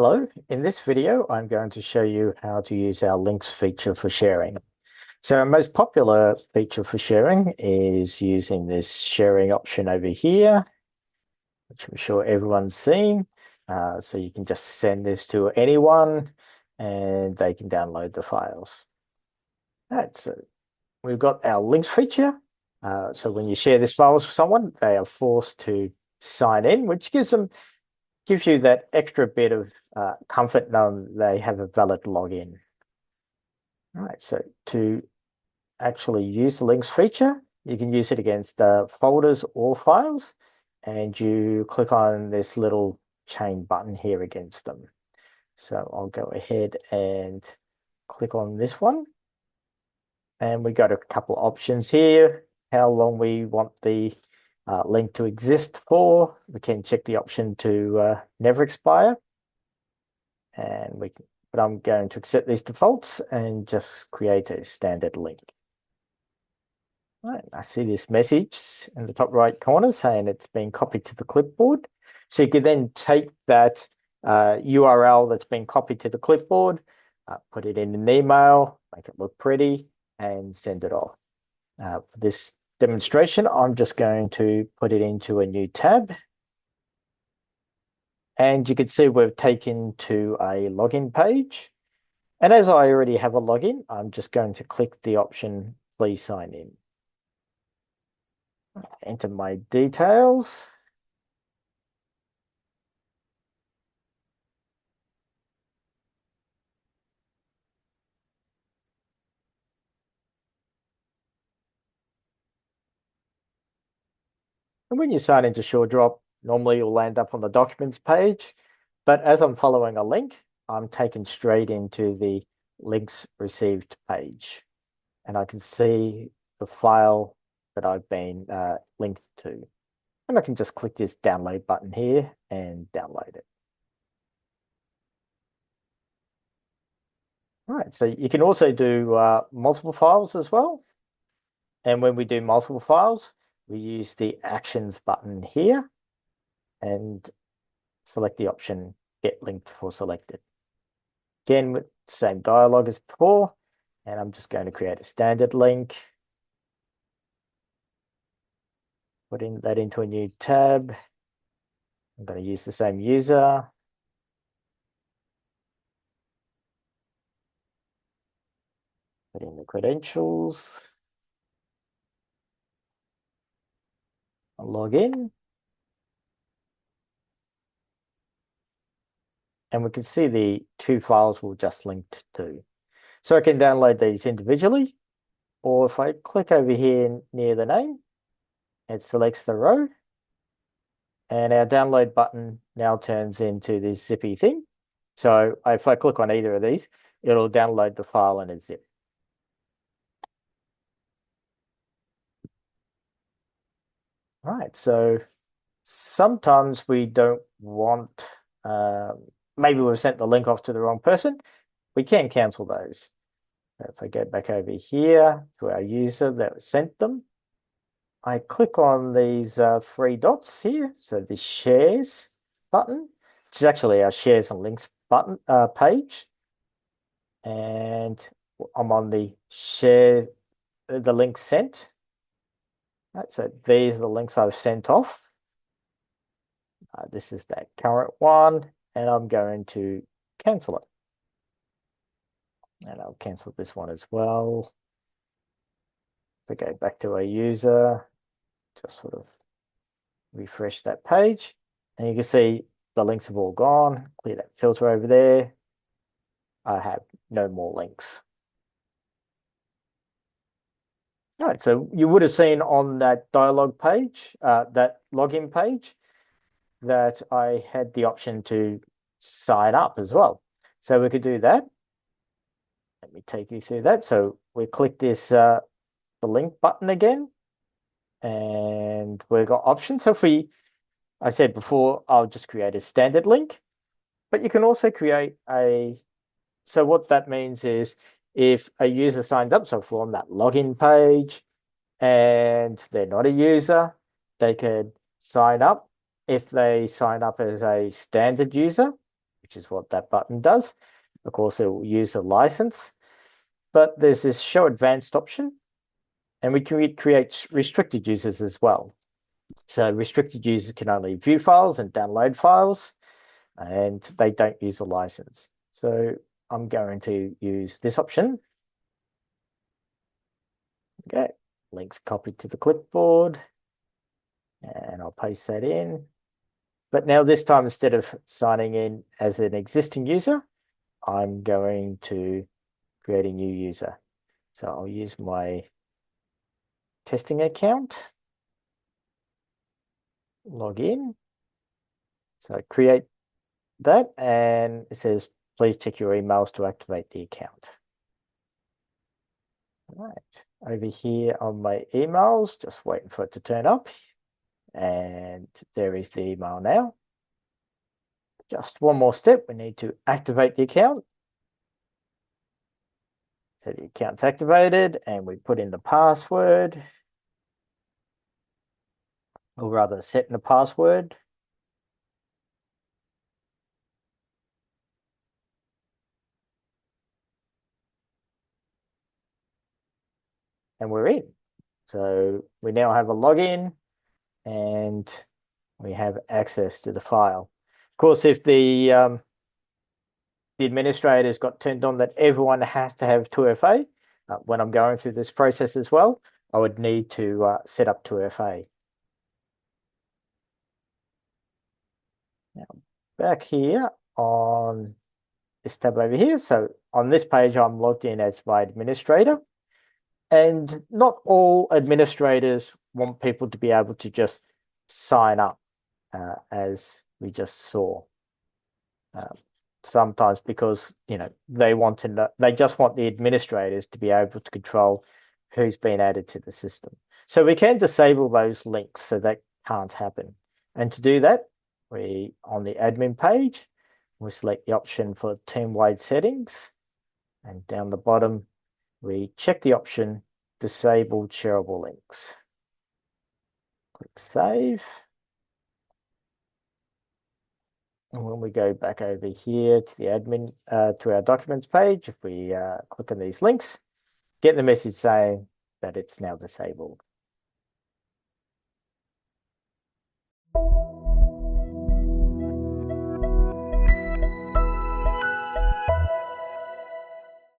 Hello, in this video, I'm going to show you how to use our links feature for sharing. So our most popular feature for sharing is using this sharing option over here, which I'm sure everyone's seen. So you can just send this to anyone and they can download the files. Right, so we've got our links feature. So when you share this files with someone, they are forced to sign in, which gives you that extra bit of comfort knowing they have a valid login. All right, so to actually use the links feature, you can use it against folders or files, and you click on this little chain button here against them. So I'll go ahead and click on this one, and we got a couple of options here, how long we want the link to exist for. We can check the option to never expire, and but I'm going to accept these defaults and just create a standard link. Right, I see this message in the top right corner saying it's been copied to the clipboard. So you can then take that URL that's been copied to the clipboard, put it in an email, make it look pretty, and send it off. For this demonstration, I'm just going to put it into a new tab. And you can see we've taken to a login page. And as I already have a login, I'm just going to click the option, please sign in. Enter my details. And when you sign into SureDrop, normally you'll land up on the documents page. But as I'm following a link, I'm taken straight into the links received page. And I can see the file that I've been linked to. And I can just click this download button here and download it. All right, so you can also do multiple files as well. And when we do multiple files, we use the actions button here and select the option get linked for selected. Again, with the same dialog as before, and I'm just going to create a standard link. Put that into a new tab. I'm going to use the same user. Put in the credentials. I'll log in. And we can see the two files we've just linked to. So I can download these individually, or if I click over here near the name, it selects the row, and our download button now turns into this zippy thing. So if I click on either of these, it'll download the file in a zip. All right, so sometimes we don't want, maybe we've sent the link off to the wrong person. We can cancel those. So if I go back over here to our user that sent them, I click on these three dots here. So the shares button, which is actually our shares and links button page. And I'm on the share, the link sent. Right, so these are the links I've sent off. This is that current one, and I'm going to cancel it. And I'll cancel this one as well. If we go back to our user, just sort of refresh that page, and you can see the links have all gone. Clear that filter over there. I have no more links. All right, so you would have seen on that dialog page, that login page, that I had the option to sign up as well. So we could do that. Let me take you through that. So we click this, the link button again, and we've got options. So I said before, I'll just create a standard link, but you can also create so what that means is if a user signs up, so if we're on that login page and they're not a user, they could sign up. If they sign up as a standard user, which is what that button does. Of course, it will use a license, but there's this show advanced option, and we can create restricted users as well. So restricted users can only view files and download files, and they don't use a license. So I'm going to use this option. Okay, links copied to the clipboard, and I'll paste that in. But now this time, instead of signing in as an existing user, I'm going to create a new user. So I'll use my testing account, log in. So create that, and it says, please check your emails to activate the account. All right, over here on my emails, just waiting for it to turn up. And there is the email now. Just one more step, we need to activate the account. So the account's activated, and we put in the password, or rather set in the password. And we're in. So we now have a login, and we have access to the file. Of course, if the administrator's got turned on that everyone has to have 2FA, when I'm going through this process as well, I would need to set up 2FA. Now, back here on this tab over here. So on this page, I'm logged in as my administrator. And not all administrators want people to be able to just sign up, as we just saw. Sometimes because, they want to know, they just want the administrators to be able to control who's been added to the system. So we can disable those links so that can't happen. And to do that, on the admin page, we select the option for team-wide settings, and down the bottom, we check the option disable shareable links. Click save. And when we go back over here to the admin, to our documents page, if we click on these links, get the message saying that it's now disabled.